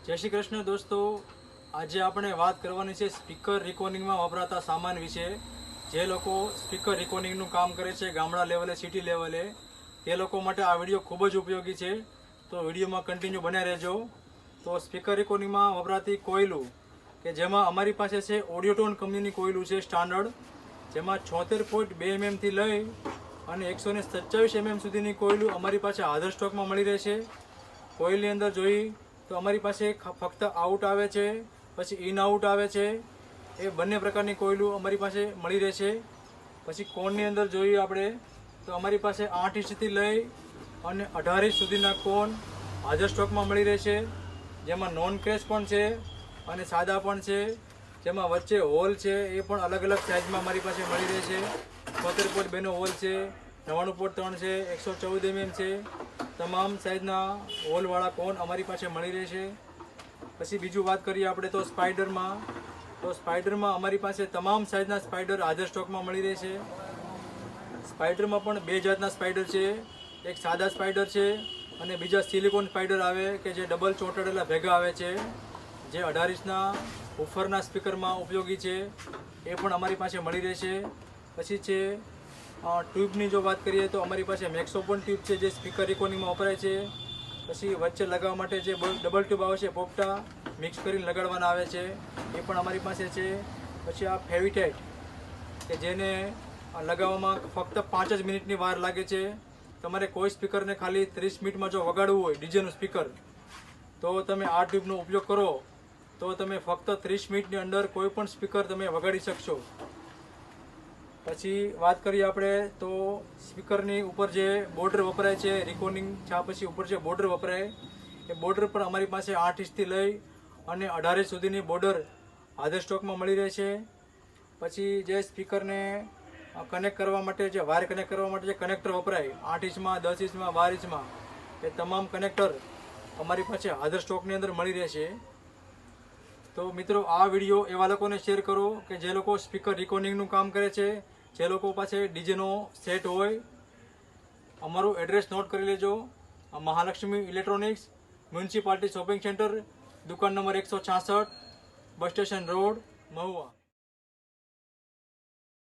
जय श्री कृष्ण दोस्तों, आज આપણે વાત કરવાની છે સ્પીકર રેકોર્ડિંગમાં વપરાતા સામાન વિશે। જે લોકો સ્પીકર રેકોર્ડિંગનું કામ કરે છે ગામડા લેવલે, સિટી લેવલે, તે લોકો માટે આ વિડીયો ખૂબ જ ઉપયોગી છે। તો વિડીયોમાં કન્ટિન્યુ બન્યા રહેજો। તો સ્પીકર રેકોર્ડિંગમાં વપરાતી કોયલું કે જેમાં અમારી પાસે છે ઓડિયોટોન કંપનીની કોયલું છે સ્ટાન્ડર્ડ, જેમાં 76.2 mm થી લઈ અને 127 mm સુધીની કોયલું અમારી પાસે હાજર સ્ટોકમાં મળી રહેશે। કોયલની અંદર જોઈ તો અમારી પાસે ફક્ત આઉટ આવે છે, પછી ઇન આઉટ આવે છે, એ બંને પ્રકારની કોયલું અમારી પાસે મળી રહેશે। પછી કોનની અંદર જોઈએ આપણે તો અમારી પાસે 8 ઇંચથી લઈ અને 18 ઇંચ સુધીના કોન હાજર સ્ટોકમાં મળી રહેશે, જેમાં નોન ક્રેશ પણ છે અને સાદા પણ છે, જેમાં વચ્ચે હોલ છે એ પણ અલગ અલગ સાઇઝમાં અમારી પાસે મળી રહેશે। 72.2નો હોલ છે, 99.3 છે, 114 mm છે, તમામ સાઇઝના હોલવાળા કોન અમારી પાસે મળી રહેશે। પછી બીજું વાત કરીએ આપણે તો સ્પાઈડરમાં અમારી પાસે તમામ સાઇઝના સ્પાઈડર હાજર સ્ટોકમાં મળી રહેશે। સ્પાઈડરમાં પણ બે જાતના સ્પાઈડર છે, એક સાદા સ્પાઈડર છે અને બીજા સિલિકોન સ્પાઈડર આવે કે જે ડબલ ચોંટાડેલા ભેગા આવે છે, જે 18 ઇંચના ઉફરના સ્પીકરમાં ઉપયોગી છે, એ પણ અમારી પાસે મળી રહેશે। પછી છે ટ્યુબની જો વાત કરીએ તો અમારી પાસે મેક્સોફોન ટ્યુબ છે જે સ્પીકર રેકોર્ડિંગમાં વપરાય છે। પછી વચ્ચે લગાવવા માટે જે ડબલ ટ્યુબ આવે છે, પોપટા મિક્સ કરીને લગાડવાના આવે છે, એ પણ અમારી પાસે છે। પછી આ ફેવિટાઇટ કે જેને લગાવવામાં ફક્ત 5 જ મિનિટની વાર લાગે છે। તમારે કોઈ સ્પીકરને ખાલી 30 મિનિટમાં જો વગાડવું હોય ડીજેનું સ્પીકર, તો તમે આ ટ્યુબનો ઉપયોગ કરો તો તમે ફક્ત 30 મિનિટની અંદર કોઈ પણ સ્પીકર તમે વગાડી શકશો। પછી વાત કરીએ આપણે તો સ્પીકરની ઉપર જે બોર્ડર વપરાય છે રેકોર્ડિંગ થયા પછી ઉપર જે બોર્ડર વપરાય એ બોર્ડર પણ અમારી પાસે 8 ઇંચથી લઈ અને 18 ઇંચ સુધીની બોર્ડર હાજર સ્ટોકમાં મળી રહેશે। પછી જે સ્પીકરને કનેક્ટ કરવા માટે જે વાયર કનેક્ટ કરવા માટે જે કનેક્ટર વપરાય 8 ઇંચમાં, 10 ઇંચમાં, 12 ઇંચમાં, એ તમામ કનેક્ટર અમારી પાસે હાજર સ્ટોકની અંદર મળી રહેશે। તો મિત્રો આ વિડીયો એવા લોકોને શેર કરો કે જે લોકો સ્પીકર રેકોર્ડિંગનું કામ કરે છે, જે લોકો પાસે ડીજેનો સેટ હોય। અમારું એડ્રેસ નોટ કરી લેજો, Mahalakshmi electronics, municipality shopping centre, દુકાન number 166, bus station road, Mahuva.